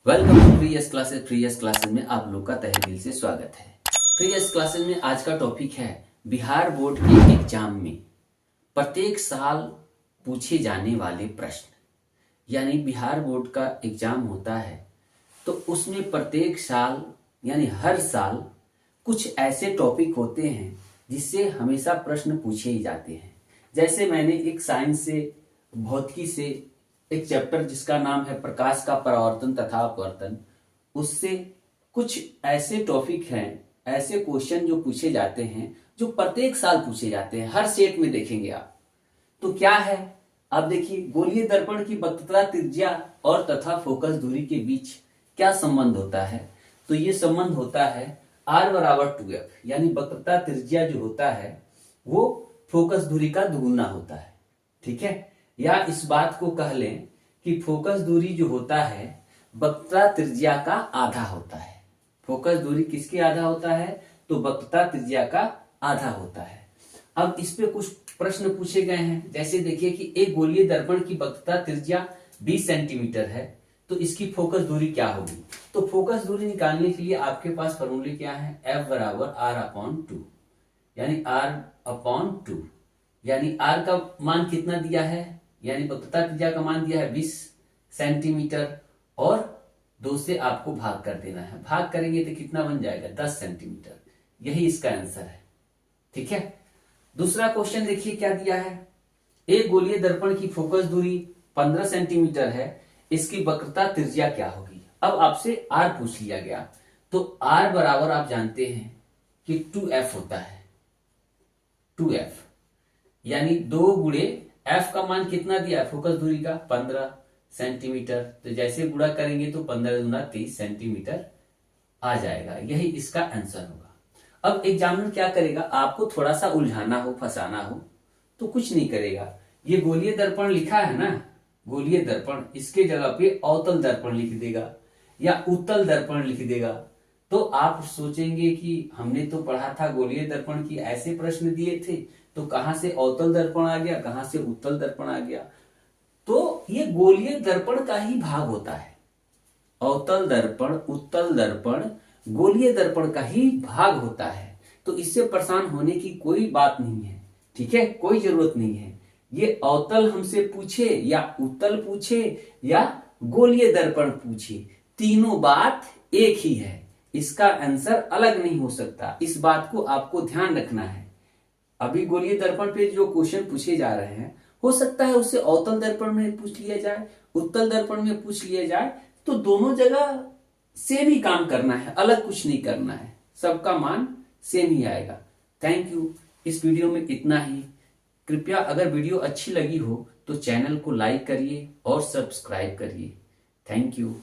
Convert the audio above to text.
Welcome to free ace classes में आप लोग का तहे दिल से स्वागत है। फ्री एस क्लासेस में आज का टॉपिक है बिहार बोर्ड के एग्जाम में प्रत्येक साल पूछे जाने वाले प्रश्न। यानी बिहार बोर्ड का एग्जाम होता है तो उसमें प्रत्येक साल यानी हर साल कुछ ऐसे टॉपिक होते हैं जिससे हमेशा प्रश्न पूछे ही जाते हैं। जैसे मैंने एक साइंस से भौतिकी से एक चैप्टर जिसका नाम है प्रकाश का परावर्तन तथा अपवर्तन, उससे कुछ ऐसे टॉपिक हैं, ऐसे क्वेश्चन जो पूछे जाते हैं जो प्रत्येक साल पूछे जाते हैं, हर सेट में देखेंगे आप। तो क्या है आप देखिए, गोलीय दर्पण की वक्रता त्रिज्या और तथा फोकस दूरी के बीच क्या संबंध होता है। तो ये संबंध होता है r बराबर 2f, यानी वक्रता त्रिज्या जो होता है वो फोकस दूरी का दुगुना होता है। ठीक है, या इस बात को कह लें कि फोकस दूरी जो होता है वक्रता त्रिज्या का आधा होता है। फोकस दूरी किसके आधा होता है? तो वक्रता त्रिज्या का आधा होता है। अब इस पे कुछ प्रश्न पूछे गए हैं। जैसे देखिए कि एक गोलीय दर्पण की वक्रता त्रिज्या 20 सेंटीमीटर है तो इसकी फोकस दूरी क्या होगी। तो फोकस दूरी निकालने के लिए आपके पास फॉर्मूले क्या है? F बराबर R/2, यानी R/2, यानी R का मान कितना दिया है, यानी वक्रता त्रिज्या का मान दिया है 20 सेंटीमीटर और 2 से आपको भाग कर देना है। भाग करेंगे तो कितना बन जाएगा? 10 सेंटीमीटर। यही इसका आंसर है। ठीक है, दूसरा क्वेश्चन देखिए क्या दिया है। एक गोलीय दर्पण की फोकस दूरी 15 सेंटीमीटर है, इसकी वक्रता त्रिज्या क्या होगी। अब आपसे R पूछ लिया गया तो R बराबर आप जानते हैं कि 2f होता है। 2f यानी 2 गुणे f का मान कितना दिया है फोकस दूरी का? 15 सेंटीमीटर। तो जैसे गुणा करेंगे तो 15 गुना 30 सेंटीमीटर आ जाएगा। यही इसका आंसर होगा। अब एग्जामिनर क्या करेगा, आपको थोड़ा सा उलझाना हो, फंसाना हो तो कुछ नहीं करेगा। ये गोलीय दर्पण लिखा है ना, गोलीय दर्पण, इसके जगह पे अवतल दर्पण लिख देगा या उत्तल दर्पण लिख देगा। तो आप सोचेंगे कि हमने तो पढ़ा था गोलीय दर्पण की ऐसे प्रश्न दिए थे, तो कहां से अवतल दर्पण आ गया, कहां से उत्तल दर्पण आ गया। तो ये गोलीय दर्पण का ही भाग होता है। अवतल दर्पण, उत्तल दर्पण गोलीय दर्पण का ही भाग होता है। तो इससे परेशान होने की कोई बात नहीं है। ठीक है, कोई जरूरत नहीं है। ये अवतल हमसे पूछे या उत्तल पूछे या गोलीय दर्पण पूछे, तीनों बात एक ही है। इसका आंसर अलग नहीं हो सकता। इस बात को आपको ध्यान रखना है। अभी गोलीय दर्पण पे जो क्वेश्चन पूछे जा रहे हैं, हो सकता है उससे अवतल दर्पण में पूछ लिया जाए, उत्तल दर्पण में पूछ लिया जाए। तो दोनों जगह सेम ही काम करना है, अलग कुछ नहीं करना है। सबका मान सेम ही आएगा। Thank you. इस वीडियो में इतना ही। कृपया अगर वीडियो अच्छी लगी हो तो चैनल को लाइक करिए और सब्सक्राइब करिए। Thank you.